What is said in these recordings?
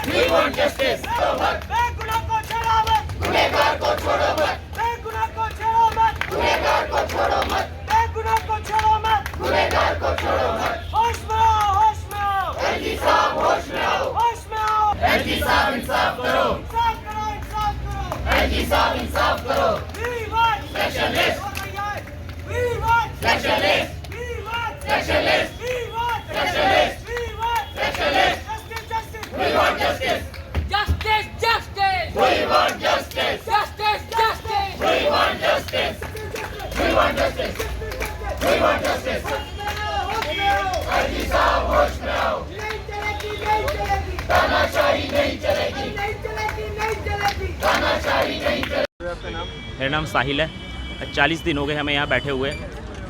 We want justice. बेगुनाह को छोड़ो मत, गुनहगार को छोड़ो मत। बेगुनाह को छोड़ो मत, गुनहगार को छोड़ो मत। बेगुनाह को छोड़ो मत, गुनहगार को छोड़ो मत। होश में आओ, होश में आओ। एलजी साहब होश में आओ, होश में आओ। एलजी साहब इंसाफ करो, इंसाफ करो, इंसाफ करो। एलजी साहब इंसाफ करो। We want specialist. We want specialist. We want specialist. We want specialist. We want specialist. Justice, justice. We want justice. Justice, justice! We want justice. Justice, justice! We want justice. We want justice. We want justice. LG साहब होश में आओ। नहीं चलेगी, नहीं चलेगी। तानाशाही नहीं चलेगी। नहीं चलेगी, नहीं चलेगी। तानाशाही नहीं चलेगी। आपका नाम? मेरा नाम साहिल है। 40 दिन हो गए हमें यहाँ बैठे हुए।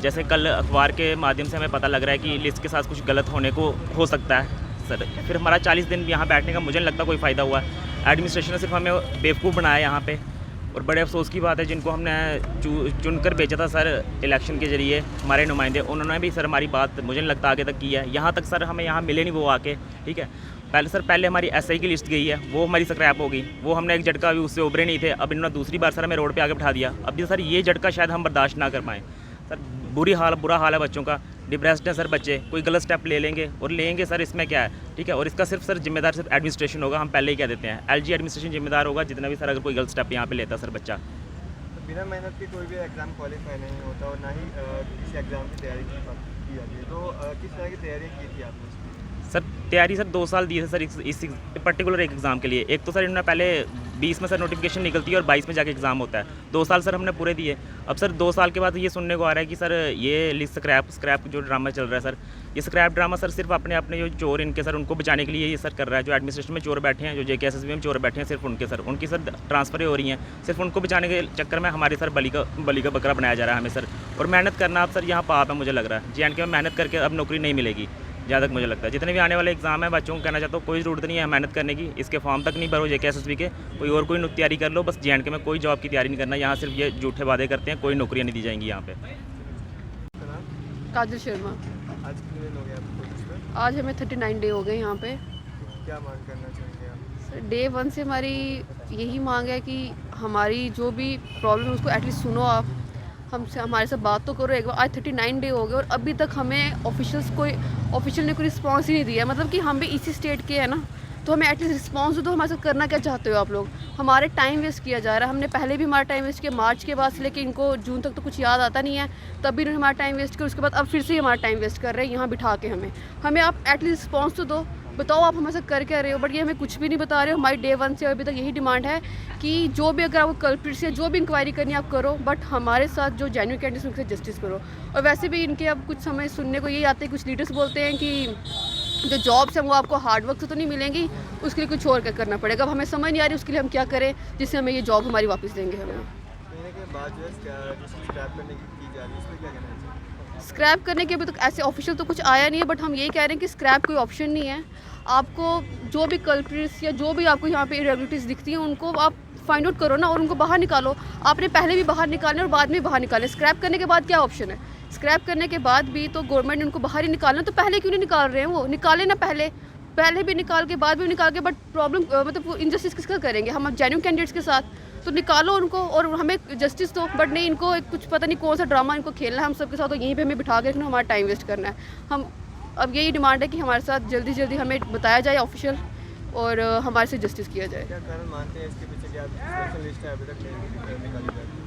जैसे कल अखबार के माध्यम से हमें पता लग रहा है कि लिस्ट के साथ कुछ गलत होने को हो सकता है सर। फिर हमारा 40 दिन यहाँ बैठने का मुझे नहीं लगता कोई फ़ायदा हुआ। एडमिनिस्ट्रेशन ने सिर्फ हमें बेवकूफ़ बनाया यहाँ पे। और बड़े अफसोस की बात है, जिनको हमने चुनकर भेजा था सर इलेक्शन के ज़रिए, हमारे नुमाइंदे, उन्होंने भी सर हमारी बात मुझे नहीं लगता आगे तक की है। यहाँ तक सर हमें यहाँ मिले नहीं वो आके, ठीक है। पहले हमारी एसआई की लिस्ट गई है, वो हमारी स्क्रैप हो गई। वो हमने एक झटका भी उससे उभरे नहीं थे। अब इन्होंने दूसरी बार सर हमें रोड पे आके बिठा दिया। अब सर ये झटका शायद हम बर्दाश्त ना कर पाएँ सर। बुरा हाल है बच्चों का, डिप्रेस्ड है सर बच्चे। कोई गलत स्टेप ले लेंगे सर, इसमें क्या है, ठीक है। और इसका सिर्फ सर जिम्मेदार सिर्फ एडमिनिस्ट्रेशन होगा, हम पहले ही कह देते हैं। एलजी एडमिनिस्ट्रेशन जिम्मेदार होगा जितना भी सर अगर कोई गलत स्टेप यहाँ पे लेता सर बच्चा। तो बिना मेहनत के कोई भी एग्ज़ाम क्वालिफाई नहीं होता और ना ही किसी एग्ज़ाम की तैयारी की जाती है। तो किस तरह की तैयारी की थी आपने? सर तैयारी सर 2 साल दी है सर इस पर्टिकुलर एक एग्ज़ाम के लिए। एक तो सर इन्होंने पहले 20 में सर नोटिफिकेशन निकलती है और 22 में जाके एग्ज़ाम होता है। 2 साल सर हमने पूरे दिए। अब सर 2 साल के बाद ये सुनने को आ रहा है कि सर ये लिस्ट स्क्रैप जो ड्रामा चल रहा है सर, ये स्क्रैप ड्रामा सर सिर्फ अपने जो चोर इनके सर उनको बचाने के लिए ये सर कर रहा है। जो एडमिनिस्ट्रेशन में चोर बैठे हैं, जो JKSSB में चोर बैठे हैं, सिर्फ उनकी सर ट्रांसफ़रें हो रही हैं। सिर्फ उनको बचाने के चक्कर में हमारे सर बली का बकरा बनाया जा रहा है हमें सर। और मेहनत करना अब सर यहाँ पाप है मुझे लग रहा है। JNK में मेहनत करके अब नौकरी नहीं मिलेगी जहाँ तक मुझे लगता है। जितने भी आने वाले एग्ज़ाम है बच्चों को कहना चाहता हूँ, कोई ज़रूरत नहीं है मेहनत करने की। इसके फॉर्म तक नहीं भरो JKSSB के, कोई तैयारी कर लो। बस JNK में कोई जॉब की तैयारी नहीं करना। यहाँ सिर्फ ये झूठे वादे करते हैं, कोई नौकरियाँ नहीं दी जाएंगी यहाँ पे। काजल शर्मा। आज कितने दिन हो गए आपको? आज हमें 39 डे हो गए यहाँ पे। क्या मांग करना चाहेंगे आप? सर डे 1 से हमारी यही मांग है कि हमारी जो भी प्रॉब्लम है उसको एटलीस्ट सुनो आप, हमसे हमारे साथ बात तो करो एक बार। आज 39 डे हो गए और अभी तक हमें ऑफिशियल ने कोई रिस्पांस ही नहीं दिया। मतलब कि हम भी इसी स्टेट के हैं ना, तो हमें एटलीस्ट रिस्पांस दो। हमारे साथ करना क्या चाहते हो आप लोग? हमारे टाइम वेस्ट किया जा रहा है। हमने पहले भी हमारा टाइम वेस्ट किया मार्च के बाद से लेकर इनको जून तक तो कुछ याद आता नहीं है, तब भी इन्होंने हमारा टाइम वेस्ट किया। उसके बाद अब फिर से हमारा टाइम वेस्ट कर रहे हैं यहाँ बिठा के। हमें आप एटलीस्ट रिस्पांस तो दो, बताओ आप हमारे साथ कर क्या रहे हो। बट ये हमें कुछ भी नहीं बता रहे हो। हमारी डे 1 से अभी तक यही डिमांड है कि जो भी अगर आपको कल्प्रिट्स या जो भी इंक्वायरी करनी है आप करो, बट हमारे साथ जो जेन्युइन कैंडिडेट्स हैं उनके साथ जस्टिस करो। और वैसे भी इनके अब कुछ समय सुनने को यही आते हैं, कुछ लीडर्स बोलते हैं कि जो जॉब्स हैं वो आपको हार्डवर्क से तो नहीं मिलेंगी, उसके लिए कुछ और क्या करना पड़ेगा। अब हमें समझ नहीं आ रही उसके लिए हम क्या करें जिससे हमें ये जॉब हमारी वापस देंगे। हमें स्क्रैप करने के अभी तक ऐसे ऑफिशियल तो कुछ आया नहीं है, बट हम यही कह रहे हैं कि स्क्रैप कोई ऑप्शन नहीं है। आपको जो भी कल्प्रिट्स या जो भी आपको यहाँ पे इरेगुलरिटीज़ दिखती हैं उनको आप फाइंड आउट करो ना, और उनको बाहर निकालो। आपने पहले भी बाहर निकालने और बाद में बाहर निकालें। स्क्रैप करने के बाद क्या ऑप्शन है? स्क्रैप करने के बाद भी तो गवर्नमेंट ने उनको बाहर ही निकालना, तो पहले क्यों नहीं निकाल रहे हैं? वो निकाले ना पहले भी निकाल के बाद भी निकाल के। बट प्रॉब्लम मतलब वो इनजस्टिस किसका करेंगे? हम जेन्युइन कैंडिडेट्स के साथ। तो निकालो उनको और हमें जस्टिस दो। बट नहीं, इनको कुछ पता नहीं कौन सा ड्रामा इनको खेलना है हम सबके साथ, तो यहीं पे हमें बिठा के रखना, हमारा टाइम वेस्ट करना है। हम अब यही डिमांड है कि हमारे साथ जल्दी हमें बताया जाए ऑफिशियल, और हमारे से जस्टिस किया जाए। क्या कारण मानते हैं इसके पीछे? क्या लिस्ट है अभी तक नहीं निकाली जाती?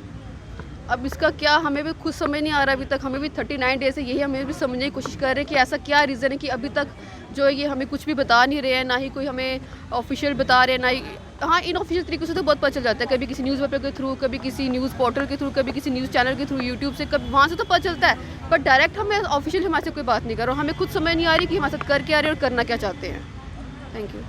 अब इसका क्या हमें भी खुद समझ नहीं आ रहा। अभी तक हमें भी 39 डेज है, यही हमें भी समझने की कोशिश कर रहे हैं कि ऐसा क्या रीज़न है कि अभी तक जो है ये हमें कुछ भी बता नहीं रहे हैं, ना ही कोई हमें ऑफिशियल बता रहे हैं, ना ही हाँ इन ऑफिशियल तरीके से तो बहुत पता चल जाता है। कभी किसी न्यूज़पेपर के थ्रू, कभी किसी न्यूज़ पोर्टल के थ्रू, कभी किसी न्यूज़ चैनल के थ्रू, यूट्यूब से, कभी वहाँ से तो पता चलता है। बट डायरेक्ट हमें ऑफिशियल हमारे से कोई बात नहीं कर रहा। हमें खुद समझ नहीं आ रही कि हमारे साथ कर क्या आ रहे हैं और करना क्या चाहते हैं। Thank you.